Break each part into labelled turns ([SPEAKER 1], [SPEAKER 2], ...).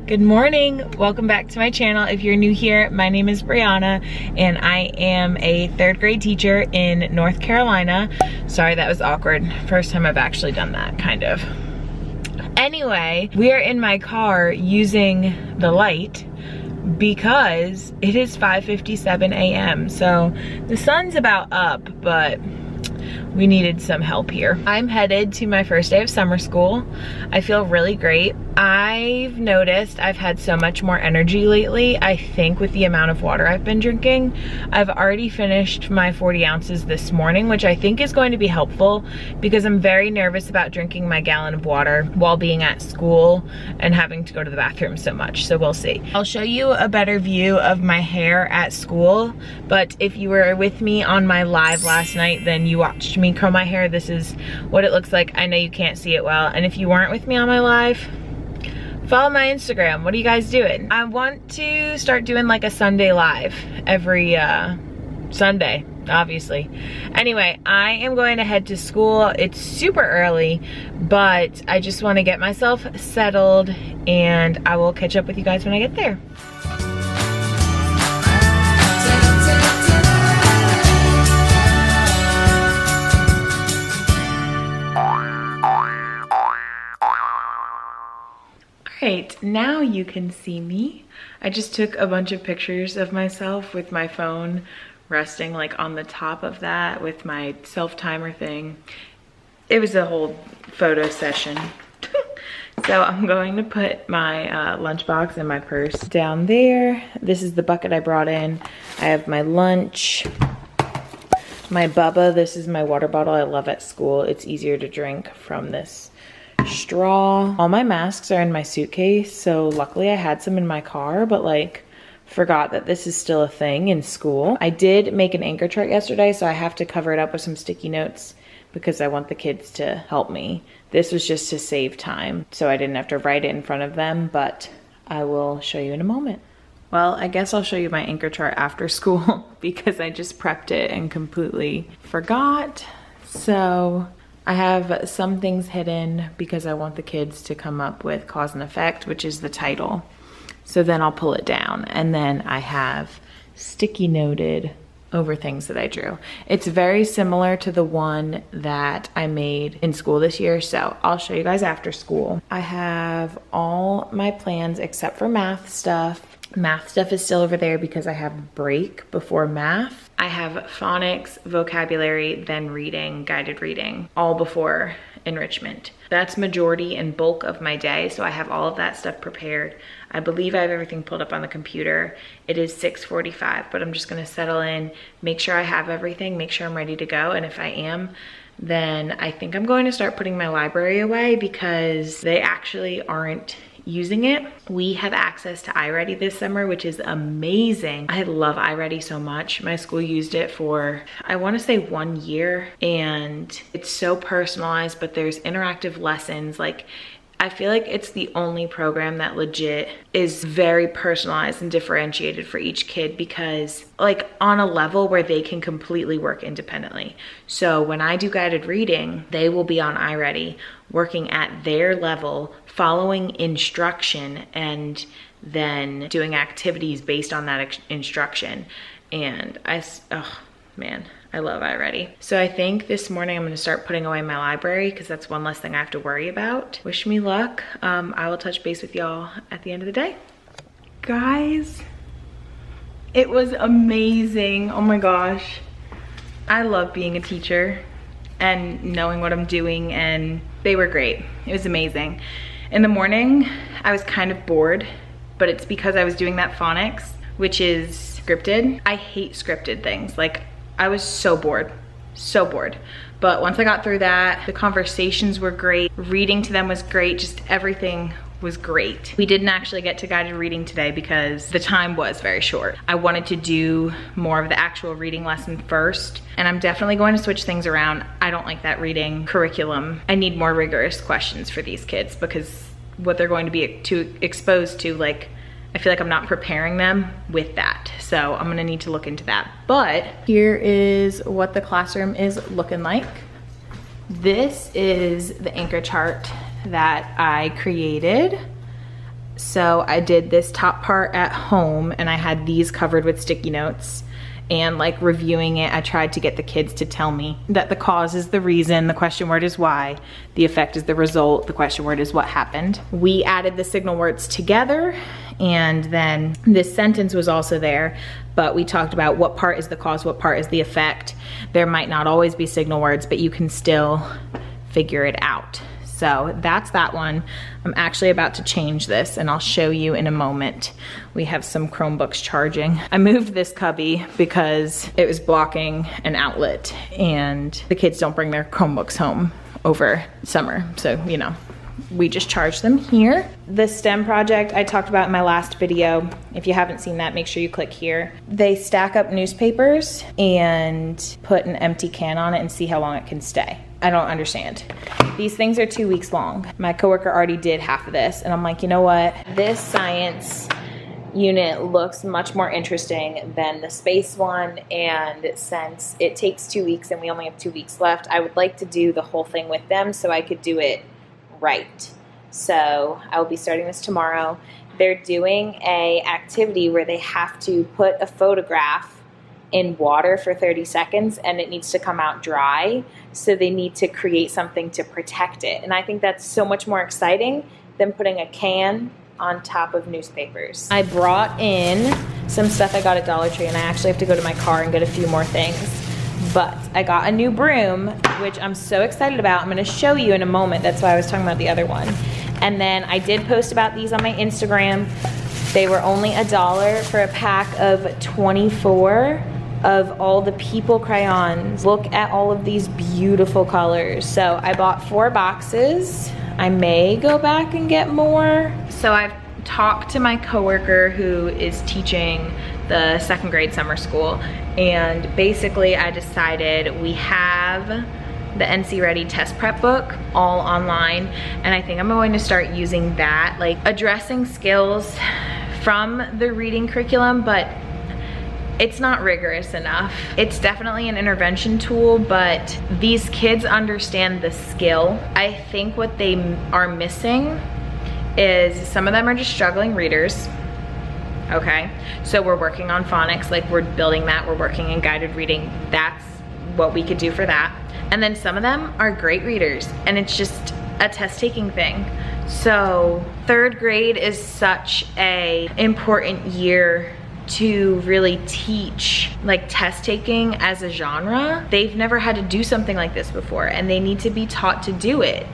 [SPEAKER 1] Good morning, welcome back to my channel. If you're new here, my name is Brianna and I am a third grade teacher in North Carolina. Sorry, that was awkward. First time I've actually done that, kind of. Anyway, we are in my car using the light because it is 5:57 a.m. So the sun's about up, but we needed some help here. I'm headed to my first day of summer school. I feel really great. I've noticed I've had so much more energy lately. I think with the amount of water I've been drinking. I've already finished my 40 ounces this morning, which I think is going to be helpful because I'm very nervous about drinking my gallon of water while being at school and having to go to the bathroom so much, so we'll see. I'll show you a better view of my hair at school, but if you were with me on my live last night, then you watched me curl my hair. This is what it looks like. I know you can't see it well, and if you weren't with me on my live, follow my Instagram. What are you guys doing? I want to start doing like a Sunday live every Sunday, obviously. Anyway, I am going to head to school. It's super early, but I just want to get myself settled and I will catch up with you guys when I get there. Alright, now you can see me. I just took a bunch of pictures of myself with my phone resting like on the top of that with my self-timer thing. It was a whole photo session. So I'm going to put my lunchbox and my purse down there. This is the bucket I brought in. I have my lunch, my Bubba. This is my water bottle I love at school. It's easier to drink from this straw. All my masks are in my suitcase, so luckily I had some in my car, but like forgot that this is still a thing in school. I did make an anchor chart yesterday, so I have to cover it up with some sticky notes because I want the kids to help me. This was just to save time, so I didn't have to write it in front of them, but I will show you in a moment. Well, I guess I'll show you my anchor chart after school because I just prepped it and completely forgot. So I have some things hidden because I want the kids to come up with cause and effect, which is the title. So then I'll pull it down, and then I have sticky noted over things that I drew. It's very similar to the one that I made in school this year, so I'll show you guys after school. I have all my plans except for math stuff. Math stuff is still over there because I have break before math. I have phonics, vocabulary, then reading, guided reading, all before enrichment. That's majority and bulk of my day, so I have all of that stuff prepared. I believe I have everything pulled up on the computer. It is 6:45, but I'm just gonna settle in, make sure I have everything, make sure I'm ready to go, and if I am, then I think I'm going to start putting my library away because they actually aren't using it. We have access to iReady this summer, which is amazing. I love iReady so much. My school used it for, I want to say 1 year, and it's so personalized, but there's interactive lessons. Like, I feel like it's the only program that legit is very personalized and differentiated for each kid because like on a level where they can completely work independently. So when I do guided reading, they will be on iReady working at their level, following instruction and then doing activities based on that instruction. And oh man, I love iReady. So I think this morning I'm gonna start putting away my library because that's one less thing I have to worry about. Wish me luck. I will touch base with y'all at the end of the day. Guys, it was amazing. Oh my gosh. I love being a teacher and knowing what I'm doing, and they were great. It was amazing. In the morning, I was kind of bored, but it's because I was doing that phonics, which is scripted. I hate scripted things. Like, I was so bored, so bored. But once I got through that, the conversations were great. Reading to them was great. Just everything was great. We didn't actually get to guided reading today because the time was very short. I wanted to do more of the actual reading lesson first, and I'm definitely going to switch things around. I don't like that reading curriculum. I need more rigorous questions for these kids because what they're going to be exposed to, like, I feel like I'm not preparing them with that. So I'm gonna need to look into that. But here is what the classroom is looking like. This is the anchor chart that I created. So I did this top part at home and I had these covered with sticky notes, and like reviewing it, I tried to get the kids to tell me that the cause is the reason, the question word is why, the effect is the result, the question word is what happened. We added the signal words together, and then this sentence was also there, but we talked about what part is the cause, what part is the effect. There might not always be signal words, but you can still figure it out. So that's that one. I'm actually about to change this and I'll show you in a moment. We have some Chromebooks charging. I moved this cubby because it was blocking an outlet and the kids don't bring their Chromebooks home over summer. So, you know, we just charge them here. The STEM project I talked about in my last video. If you haven't seen that, make sure you click here. They stack up newspapers and put an empty can on it and see how long it can stay. I don't understand. These things are 2 weeks long. My coworker already did half of this and I'm like, you know what? This science unit looks much more interesting than the space one, and since it takes 2 weeks and we only have 2 weeks left, I would like to do the whole thing with them so I could do it right. So I will be starting this tomorrow. They're doing a activity where they have to put a photograph in water for 30 seconds and it needs to come out dry. So they need to create something to protect it. And I think that's so much more exciting than putting a can on top of newspapers. I brought in some stuff I got at Dollar Tree, and I actually have to go to my car and get a few more things. But I got a new broom, which I'm so excited about. I'm gonna show you in a moment. That's why I was talking about the other one. And then I did post about these on my Instagram. They were only $1 for a pack of 24 of all the people crayons. Look at all of these beautiful colors. So I bought 4 boxes. I may go back and get more. So I've talked to my coworker who is teaching the 2nd grade summer school, and basically I decided we have the NC Ready test prep book all online, and I think I'm going to start using that, like addressing skills from the reading curriculum, but it's not rigorous enough. It's definitely an intervention tool, but these kids understand the skill. I think what they are missing is some of them are just struggling readers. Okay, so we're working on phonics, like we're building that, we're working in guided reading. That's what we could do for that. And then some of them are great readers and it's just a test taking thing. So 3rd grade is such a important year to really teach like test taking as a genre. They've never had to do something like this before and they need to be taught to do it.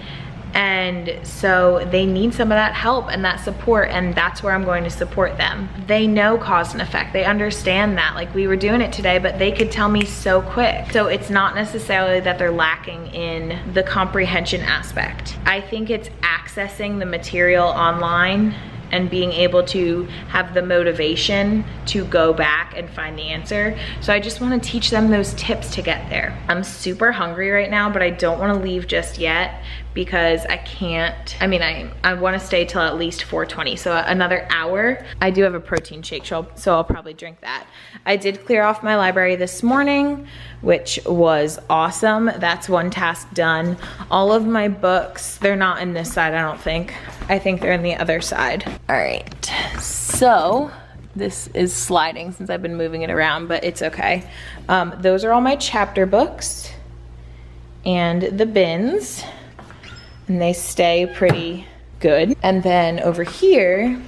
[SPEAKER 1] And so they need some of that help and that support, and that's where I'm going to support them. They know cause and effect. They understand that. Like we were doing it today, but they could tell me so quick. So it's not necessarily that they're lacking in the comprehension aspect. I think it's accessing the material online and being able to have the motivation to go back and find the answer. So I just want to teach them those tips to get there. I'm super hungry right now, but I don't want to leave just yet because I can't, I want to stay till at least 4:20, so another hour. I do have a protein shake, so I'll probably drink that. I did clear off my library this morning, which was awesome. That's one task done. All of my books, they're not in this side, I don't think. I think they're in the other side. All right, so this is sliding since I've been moving it around, but it's okay. Those are all my chapter books and the bins, and they stay pretty good. And then over here,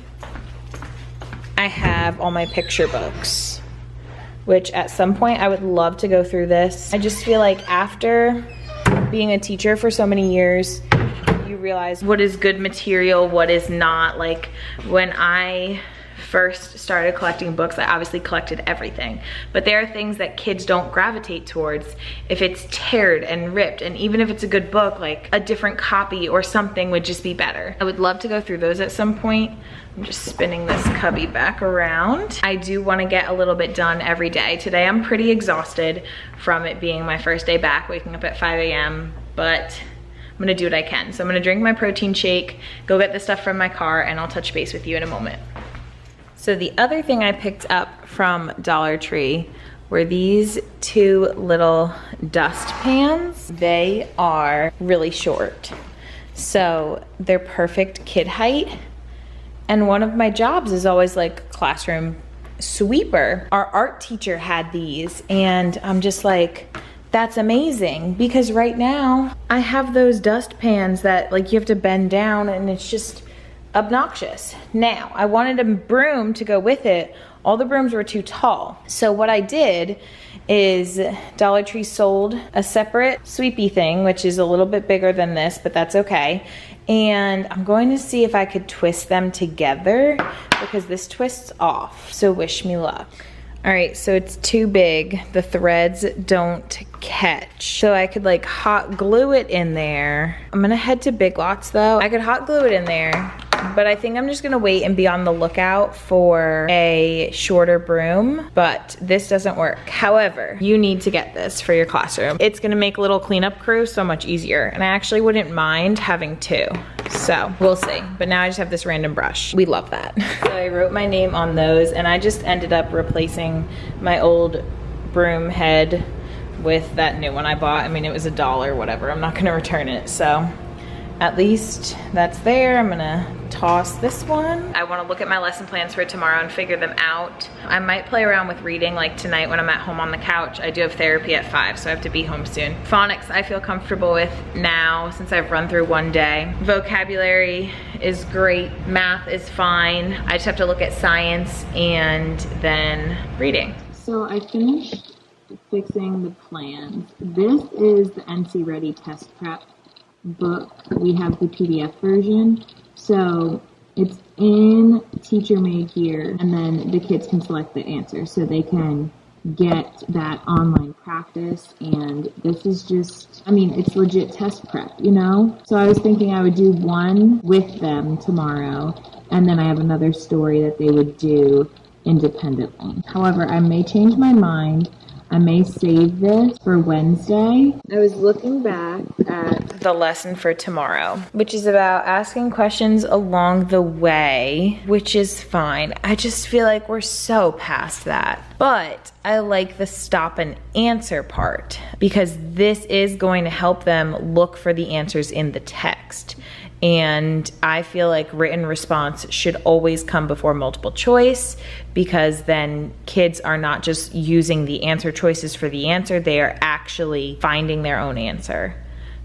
[SPEAKER 1] I have all my picture books, which at some point I would love to go through this. I just feel like after being a teacher for so many years, you realize what is good material, what is not. Like when I first started collecting books, I obviously collected everything, but there are things that kids don't gravitate towards if it's teared and ripped, and even if it's a good book, like a different copy or something would just be better. I would love to go through those at some point. I'm just spinning this cubby back around. I do want to get a little bit done every day. Today I'm pretty exhausted from it being my first day back, waking up at 5 a.m., but I'm gonna do what I can. So I'm gonna drink my protein shake, go get the stuff from my car, and I'll touch base with you in a moment. So the other thing I picked up from Dollar Tree were these 2 little dust pans. They are really short, so they're perfect kid height, And one of my jobs is always like classroom sweeper. Our art teacher had these, and I'm just like, that's amazing, because right now I have those dustpans that like you have to bend down, and it's just obnoxious. Now, I wanted a broom to go with it. All the brooms were too tall. So what I did is Dollar Tree sold a separate sweepy thing, which is a little bit bigger than this, but that's okay. And I'm going to see if I could twist them together, because this twists off. So wish me luck. All right, so it's too big. The threads don't catch. So I could like hot glue it in there. I'm gonna head to Big Lots though. I could hot glue it in there, but I think I'm just gonna wait and be on the lookout for a shorter broom, but this doesn't work. However, you need to get this for your classroom. It's gonna make little cleanup crew so much easier, and I actually wouldn't mind having two. So we'll see, but now I just have this random brush. We love that. So I wrote my name on those, and I just ended up replacing my old broom head with that new one I bought. I mean, it was $1, whatever. I'm not gonna return it, so at least that's there. I'm gonna toss this one. I wanna look at my lesson plans for tomorrow and figure them out. I might play around with reading, like tonight when I'm at home on the couch. I do have therapy at 5, so I have to be home soon. Phonics I feel comfortable with now since I've run through one day. Vocabulary is great. Math is fine. I just have to look at science and then reading. So I finished fixing the plans. This is the NC Ready Test Prep book. We have the PDF version. So it's in teacher made here, and then the kids can select the answer so they can get that online practice. And this is just, I mean, it's legit test prep, you know? So I was thinking I would do one with them tomorrow, and then I have another story that they would do independently. However, I may change my mind. I may save this for Wednesday. I was looking back at the lesson for tomorrow, which is about asking questions along the way, which is fine. I just feel like we're so past that. But I like the stop and answer part, because this is going to help them look for the answers in the text. And I feel like written response should always come before multiple choice, because then kids are not just using the answer choices for the answer, they are actually finding their own answer.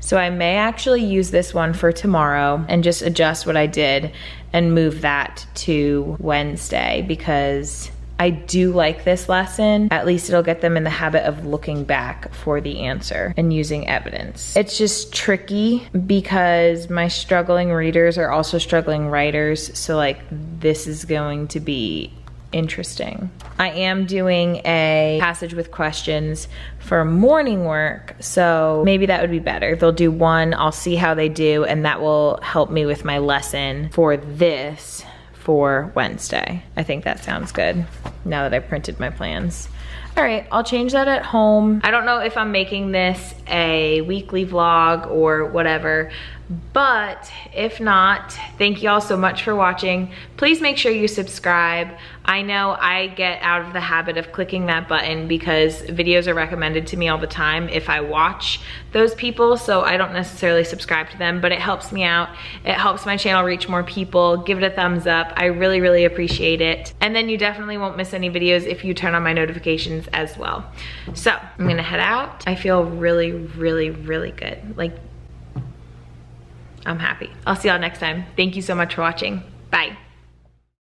[SPEAKER 1] So I may actually use this one for tomorrow and just adjust what I did and move that to Wednesday, because I do like this lesson. At least it'll get them in the habit of looking back for the answer and using evidence. It's just tricky because my struggling readers are also struggling writers. So like, this is going to be interesting. I am doing a passage with questions for morning work, so maybe that would be better. They'll do one, I'll see how they do, and that will help me with my lesson for this for Wednesday. I think that sounds good now that I've printed my plans. All right, I'll change that at home. I don't know if I'm making this a weekly vlog or whatever, but if not, thank you all so much for watching. Please make sure you subscribe. I know I get out of the habit of clicking that button because videos are recommended to me all the time if I watch those people, so I don't necessarily subscribe to them, but it helps me out. It helps my channel reach more people. Give it a thumbs up. I really, really appreciate it. And then you definitely won't miss any videos if you turn on my notifications as well. So I'm gonna head out. I feel really, really, really good. Like, I'm happy. I'll see y'all next time. Thank you so much for watching. Bye.